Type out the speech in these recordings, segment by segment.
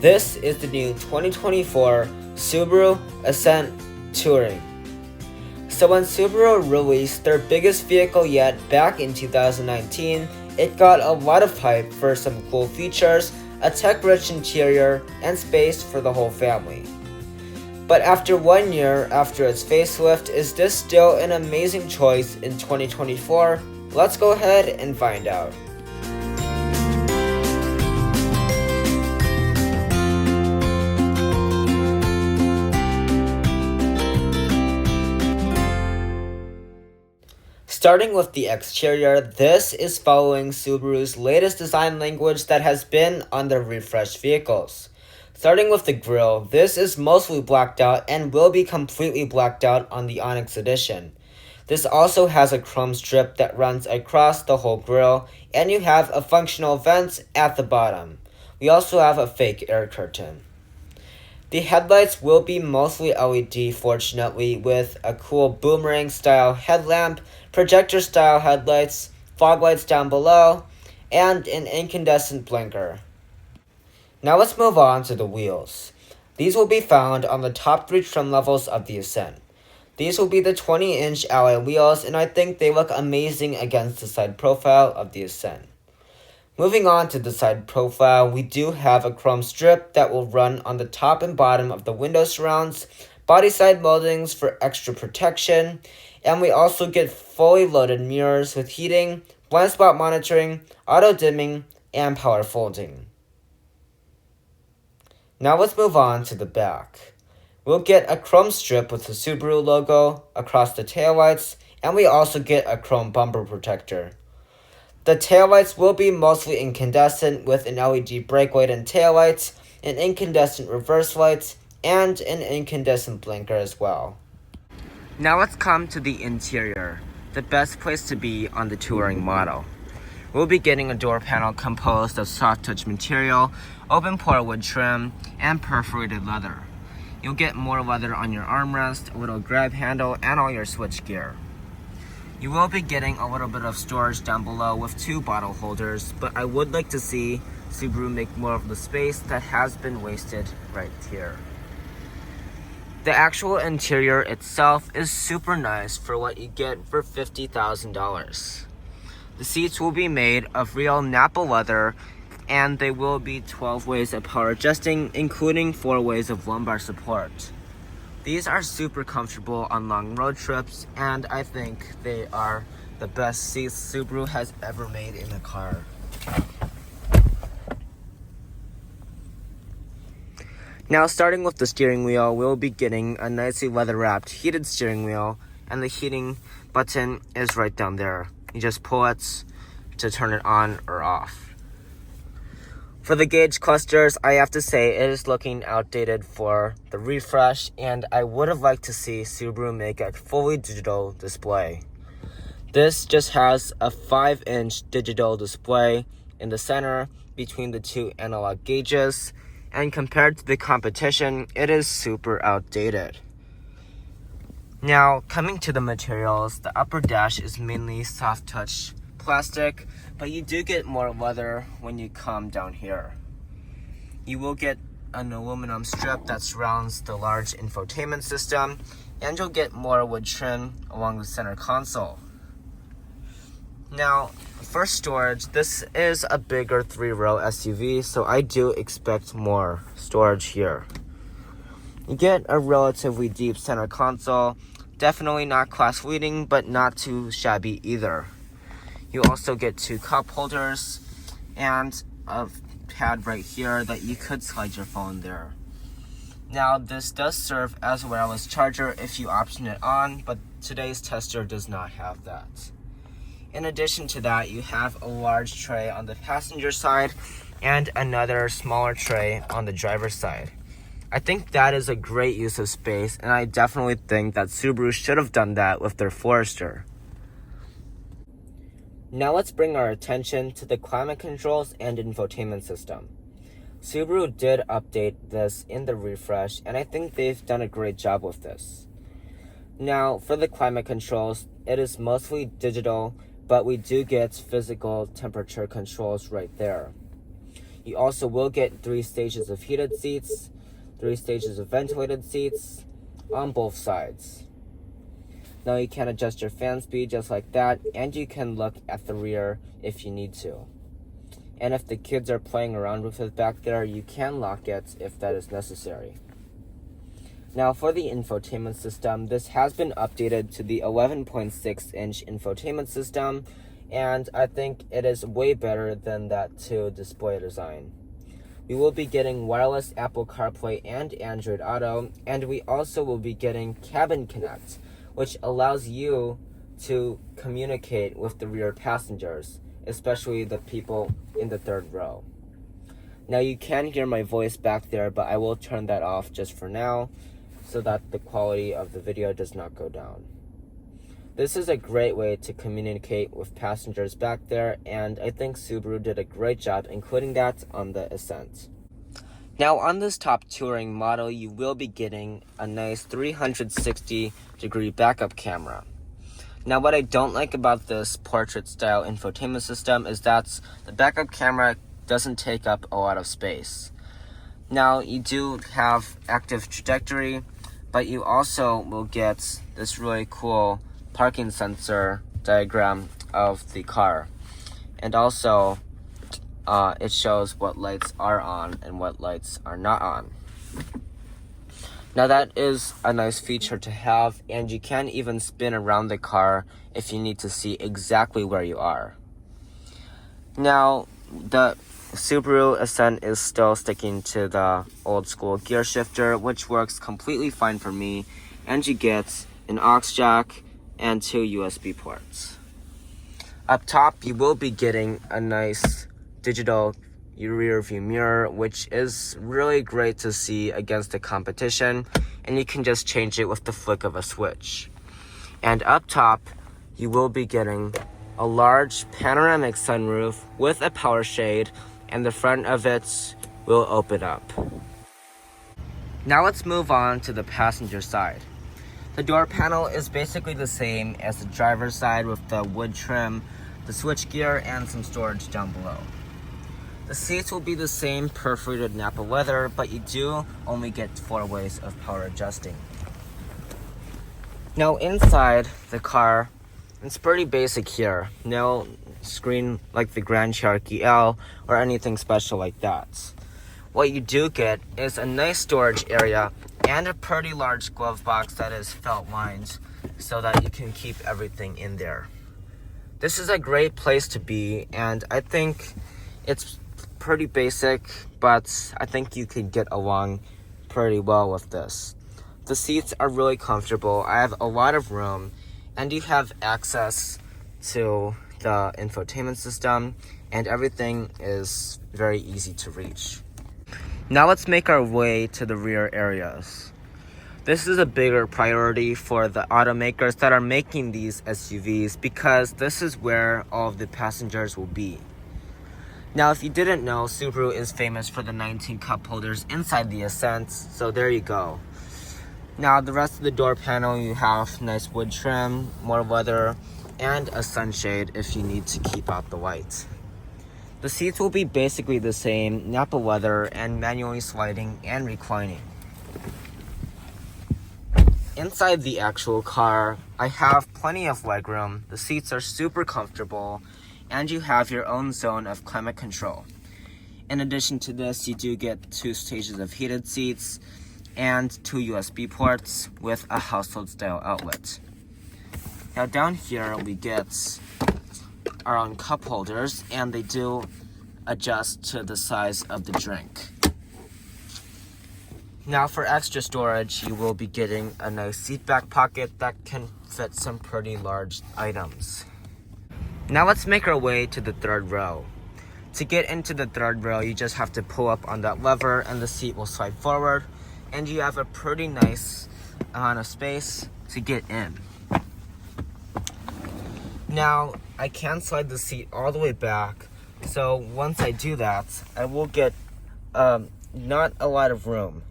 This is the new 2024 Subaru Ascent Touring. So when Subaru released their biggest vehicle yet back in 2019, it got a lot of hype for some cool features, a tech-rich interior, and space for the whole family. But after 1 year after its facelift, is this still an amazing choice in 2024? Let's go ahead and find out. Starting with the exterior, this is following Subaru's latest design language that has been on their refreshed vehicles. Starting with the grille, this is mostly blacked out and will be completely blacked out on the Onyx Edition. This also has a chrome strip that runs across the whole grille, and you have a functional vent at the bottom. We also have a fake air curtain. The headlights will be mostly LED, fortunately, with a cool boomerang style headlamp, projector style headlights, fog lights down below, and an incandescent blinker. Now let's move on to the wheels. These will be found on the top 3 trim levels of the Ascent. These will be the 20-inch alloy wheels, and I think they look amazing against the side profile of the Ascent. Moving on to the side profile, we do have a chrome strip that will run on the top and bottom of the window surrounds, body side moldings for extra protection, and we also get fully loaded mirrors with heating, blind spot monitoring, auto dimming, and power folding. Now let's move on to the back. We'll get a chrome strip with the Subaru logo across the taillights, and we also get a chrome bumper protector. The taillights will be mostly incandescent with an LED brake light and taillights, an incandescent reverse light, and an incandescent blinker as well. Now let's come to the interior, the best place to be on the touring model. We'll be getting a door panel composed of soft touch material, open pore wood trim, and perforated leather. You'll get more leather on your armrest, a little grab handle, and all your switch gear. You will be getting a little bit of storage down below with 2 bottle holders, but I would like to see Subaru make more of the space that has been wasted right here. The actual interior itself is super nice for what you get for $50,000. The seats will be made of real Napa leather, and they will be 12 ways of power adjusting, including 4 ways of lumbar support. These are super comfortable on long road trips, and I think they are the best seats Subaru has ever made in a car. Now, starting with the steering wheel, we'll be getting a nicely leather-wrapped heated steering wheel, and the heating button is right down there. You just pull it to turn it on or off. For the gauge clusters, I have to say it is looking outdated for the refresh, and I would have liked to see Subaru make a fully digital display. This just has a 5-inch digital display in the center between the 2 analog gauges, and compared to the competition, it is super outdated. Now, coming to the materials, the upper dash is mainly soft touch plastic, but you do get more leather when you come down here. You will get an aluminum strip that surrounds the large infotainment system, and you'll get more wood trim along the center console. Now, for storage, this is a bigger 3-row SUV, so I do expect more storage here. You get a relatively deep center console, definitely not class leading, but not too shabby either. You also get 2 cup holders and a pad right here that you could slide your phone there. Now, this does serve as a wireless charger if you option it on, but today's tester does not have that. In addition to that, you have a large tray on the passenger side and another smaller tray on the driver's side. I think that is a great use of space, and I definitely think that Subaru should have done that with their Forester. Now let's bring our attention to the climate controls and infotainment system. Subaru did update this in the refresh, and I think they've done a great job with this. Now, for the climate controls, it is mostly digital, but we do get physical temperature controls right there. You also will get 3 stages of heated seats, 3 stages of ventilated seats on both sides. Now you can adjust your fan speed just like that, and you can look at the rear if you need to. And if the kids are playing around with it back there, you can lock it if that is necessary. Now for the infotainment system, this has been updated to the 11.6-inch infotainment system, and I think it is way better than that 2 display design. We will be getting wireless Apple CarPlay and Android Auto, and we also will be getting Cabin Connect, which allows you to communicate with the rear passengers, especially the people in the 3rd row. Now you can hear my voice back there, but I will turn that off just for now so that the quality of the video does not go down. This is a great way to communicate with passengers back there, and I think Subaru did a great job including that on the Ascent. Now on this top touring model, you will be getting a nice 360-degree backup camera. Now what I don't like about this portrait style infotainment system is that the backup camera doesn't take up a lot of space. Now you do have active trajectory, but you also will get this really cool parking sensor diagram of the car. And also, it shows what lights are on and what lights are not on. Now that is a nice feature to have, and you can even spin around the car if you need to see exactly where you are. Now, the Subaru Ascent is still sticking to the old school gear shifter, which works completely fine for me, and you get an aux jack and 2 USB ports. Up top, you will be getting a nice digital rear view mirror, which is really great to see against the competition, and you can just change it with the flick of a switch. And up top, you will be getting a large panoramic sunroof with a power shade, and the front of it will open up. Now let's move on to the passenger side. The door panel is basically the same as the driver's side with the wood trim, the switchgear, and some storage down below. The seats will be the same perforated Napa leather, but you do only get 4 ways of power adjusting. Now inside the car, it's pretty basic here. No screen like the Grand Cherokee L or anything special like that. What you do get is a nice storage area and a pretty large glove box that is felt lined so that you can keep everything in there. This is a great place to be, and I think it's pretty basic, but I think you could get along pretty well with this. The seats are really comfortable. I have a lot of room, and you have access to the infotainment system, and everything is very easy to reach. Now let's make our way to the rear areas. This is a bigger priority for the automakers that are making these SUVs because this is where all of the passengers will be. Now, if you didn't know, Subaru is famous for the 19 cup holders inside the Ascent, so there you go. Now, the rest of the door panel, you have nice wood trim, more leather, and a sunshade if you need to keep out the light. The seats will be basically the same, Napa leather, and manually sliding and reclining. Inside the actual car, I have plenty of legroom. The seats are super comfortable, and you have your own zone of climate control. In addition to this, you do get 2 stages of heated seats and 2 USB ports with a household style outlet. Now down here we get our own cup holders, and they do adjust to the size of the drink. Now for extra storage, you will be getting a nice seat back pocket that can fit some pretty large items. Now let's make our way to the 3rd row. To get into the 3rd row, you just have to pull up on that lever and the seat will slide forward, and you have a pretty nice amount of space to get in. Now, I can slide the seat all the way back, so once I do that, I will get not a lot of room.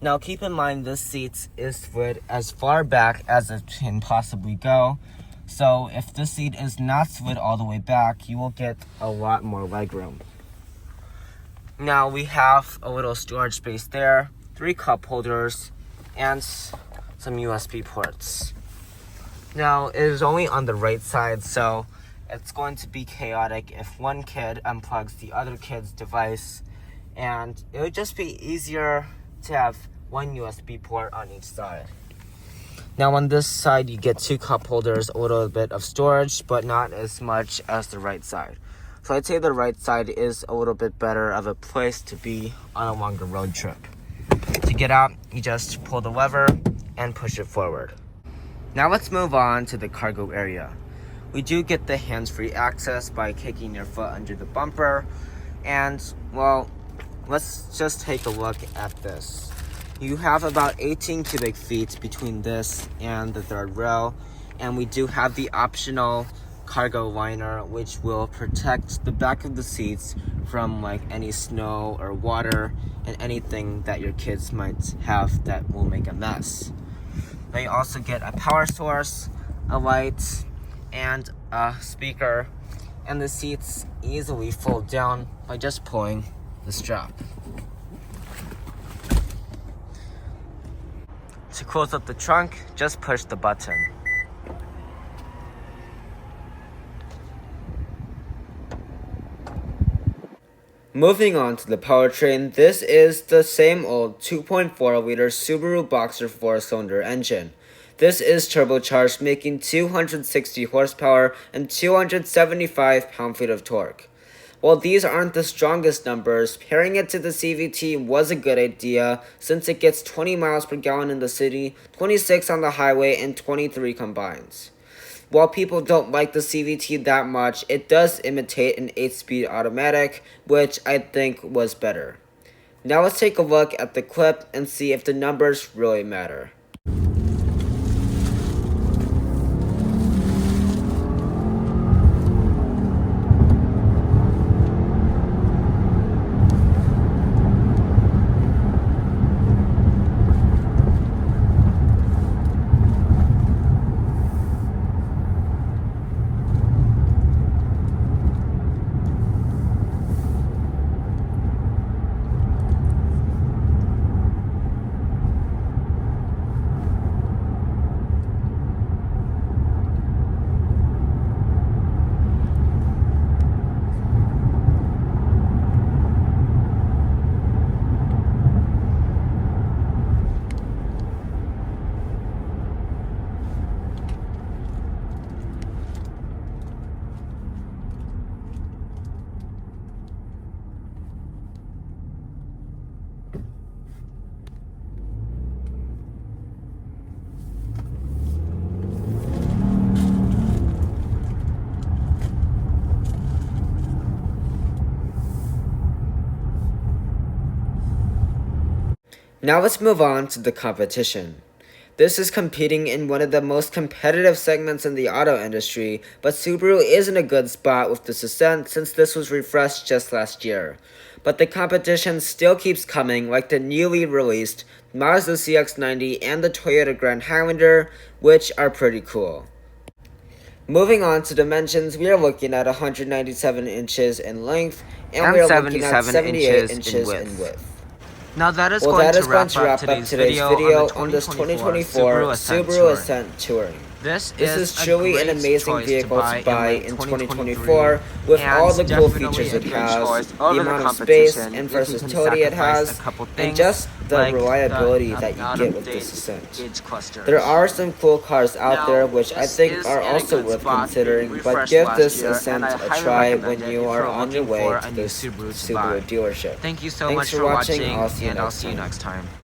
Now keep in mind this seat is slid as far back as it can possibly go, so if this seat is not slid all the way back, you will get a lot more legroom. Now we have a little storage space there, 3 cup holders, and some USB ports. Now it is only on the right side, so it's going to be chaotic if one kid unplugs the other kid's device, and it would just be easier to have one USB port on each side. Now on this side you get 2 cup holders, a little bit of storage, but not as much as the right side. So I'd say the right side is a little bit better of a place to be on a longer road trip. To get out, you just pull the lever and push it forward. Now let's move on to the cargo area. We do get the hands-free access by kicking your foot under the bumper, and well, let's just take a look at this. You have about 18 cubic feet between this and the third rail, and we do have the optional cargo liner, which will protect the back of the seats from like any snow or water and anything that your kids might have that will make a mess. They also get a power source, a light, and a speaker, and the seats easily fold down by just pulling the strap. To close up the trunk, just push the button. Moving on to the powertrain, this is the same old 2.4-liter Subaru Boxer 4-cylinder engine. This is turbocharged, making 260 horsepower and 275 pound-feet of torque. While these aren't the strongest numbers, pairing it to the CVT was a good idea since it gets 20 miles per gallon in the city, 26 on the highway, and 23 combines. While people don't like the CVT that much, it does imitate an 8-speed automatic, which I think was better. Now let's take a look at the clip and see if the numbers really matter. Now let's move on to the competition. This is competing in one of the most competitive segments in the auto industry, but Subaru is in a good spot with this Ascent since this was refreshed just last year. But the competition still keeps coming, like the newly released Mazda CX-90 and the Toyota Grand Highlander, which are pretty cool. Moving on to dimensions, we are looking at 197 inches in length, and we are looking at 78 inches in width. Now that is going to wrap up today's video on this 2024 Subaru Ascent Touring. This is truly an amazing vehicle to buy in 2024 with all the cool features it has, the amount of space and versatility it has, and just the reliability that you get with this Ascent. There are some cool cars out there which I think are also worth considering, but give this Ascent a try when you are on your way to the Subaru dealership. Thank you so much for watching, and I'll see you next time.